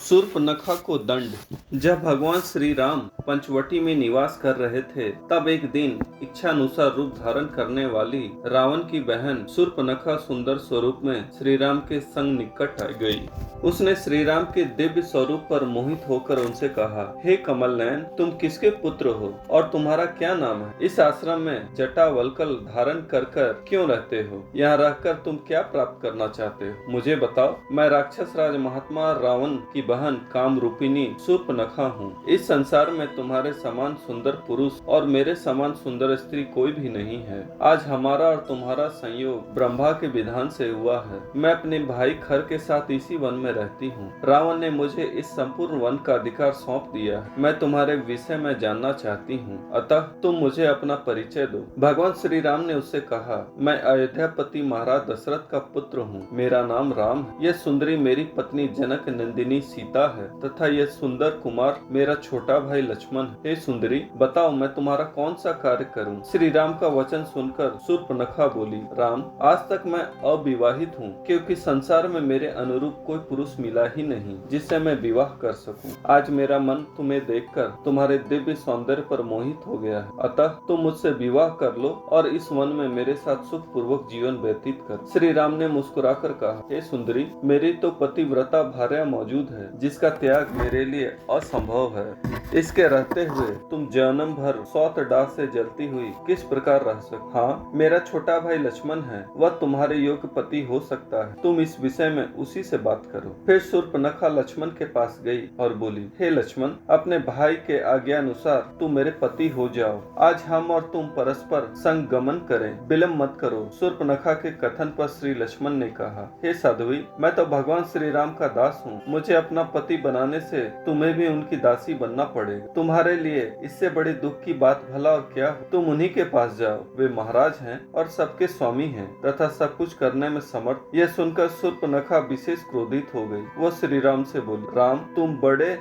शूर्पणखा को दंड। जब भगवान श्री राम पंचवटी में निवास कर रहे थे, तब एक दिन इच्छानुसार रूप धारण करने वाली रावण की बहन शूर्पणखा सुंदर स्वरूप में श्री राम के संग निकट आ गई। उसने श्री राम के दिव्य स्वरूप पर मोहित होकर उनसे कहा, हे कमल नयन, तुम किसके पुत्र हो और तुम्हारा क्या नाम है? इस आश्रम में जटावल्कल धारण कर क्यों रहते हो? यहाँ रहकर तुम क्या प्राप्त करना चाहते हो? मुझे बताओ। मैं राक्षस राज महात्मा रावण की बहन काम रूपिणी शूर्पणखा हूँ। इस संसार में तुम्हारे समान सुंदर पुरुष और मेरे समान सुंदर स्त्री कोई भी नहीं है। आज हमारा और तुम्हारा संयोग ब्रह्मा के विधान से हुआ है। मैं अपने भाई खर के साथ इसी वन में रहती हूँ। रावण ने मुझे इस संपूर्ण वन का अधिकार सौंप दिया है। मैं तुम्हारे विषय में जानना चाहती हूँ, अतः तुम मुझे अपना परिचय दो। भगवान श्री राम ने उससे कहा, मैं अयोध्यापति महाराज दशरथ का पुत्र हूँ। मेरा नाम राम है। यह सुंदरी मेरी पत्नी जनक नंदिनी सीता है तथा यह सुंदर कुमार मेरा छोटा भाई लक्ष्मण है। हे सुंदरी, बताओ मैं तुम्हारा कौन सा कार्य करूं? श्री राम का वचन सुनकर शूर्पणखा बोली, राम, आज तक मैं अविवाहित हूँ, क्योंकि संसार में मेरे अनुरूप कोई पुरुष मिला ही नहीं जिससे मैं विवाह कर सकूं। आज मेरा मन तुम्हें देखकर तुम्हारे दिव्य सौंदर्य पर मोहित हो गया है, अतः तुम मुझसे विवाह कर लो और इस वन में मेरे साथ सुख पूर्वक जीवन व्यतीत कर। श्री राम ने मुस्कुराकर कहा, हे सुंदरी, मेरी तो पतिव्रता भार्या मौजूद है, जिसका त्याग मेरे लिए असंभव है। इसके रहते हुए तुम जन्म भर सौत डाक से जलती हुई किस प्रकार रह सकते? हाँ, मेरा छोटा भाई लक्ष्मण है, वह तुम्हारे योग्य पति हो सकता है। तुम इस विषय में उसी से बात करो। फिर शूर्पणखा लक्ष्मण के पास गई और बोली, हे लक्ष्मण, अपने भाई के आज्ञा अनुसार तुम मेरे पति हो जाओ। आज हम और तुम परस्पर संग गमन करें, विलंब मत करो। शूर्पणखा के कथन पर श्री लक्ष्मण ने कहा, हे साध्वी, मैं तो भगवान श्री राम का दास हूँ। मुझे अपना पति बनाने से तुम्हें भी उनकी दासी बनना पड़ेगा। तुम्हारे लिए इससे बड़ी दुख की बात भला और क्या हो? तुम उन्हीं के पास जाओ, वे महाराज हैं और सबके स्वामी हैं तथा सब कुछ करने में समर्थ। यह सुनकर शूर्पणखा विशेष क्रोधित हो गई। वो श्री राम से बोली, राम, तुम बड़े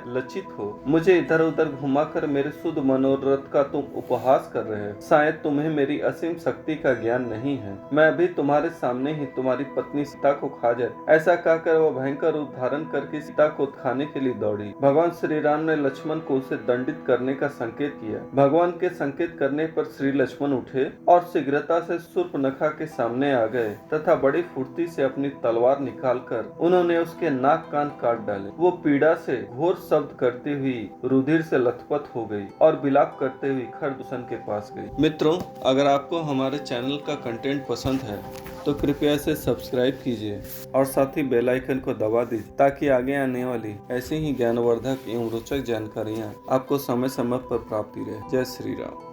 लचित हो। मुझे इधर उधर घुमाकर मेरे शुद्ध मनोरथ का तुम उपहास कर रहे हो। शायद तुम्हें मेरी असीम शक्ति का ज्ञान नहीं है। मैं अभी तुम्हारे सामने ही तुम्हारी पत्नी सीता को खा जाए। ऐसा कहकर वह भयंकर रूप धारण करके सीता को खाने के लिए दौड़ी। भगवान श्री राम ने लक्ष्मण को उसे दंडित करने का संकेत किया। भगवान के संकेत करने पर श्री लक्ष्मण उठे और शीघ्रता से शूर्पणखा के सामने आ गए तथा बड़ी फुर्ती से अपनी तलवार निकालकर उन्होंने उसके नाक कान काट डाले। वो पीड़ा से घोर शब्द करती हुई रुधिर से लथपथ हो गई और विलाप करते हुए खरदूषण के पास गई। मित्रों, अगर आपको हमारे चैनल का कंटेंट पसंद है तो कृपया इसे सब्सक्राइब कीजिए और साथ ही बेल आइकन को दबा दीजिए, ताकि आगे आने वाली ऐसी ही ज्ञानवर्धक एवं रोचक जानकारियाँ आपको समय समय पर प्राप्ति रहे। जय श्री राम।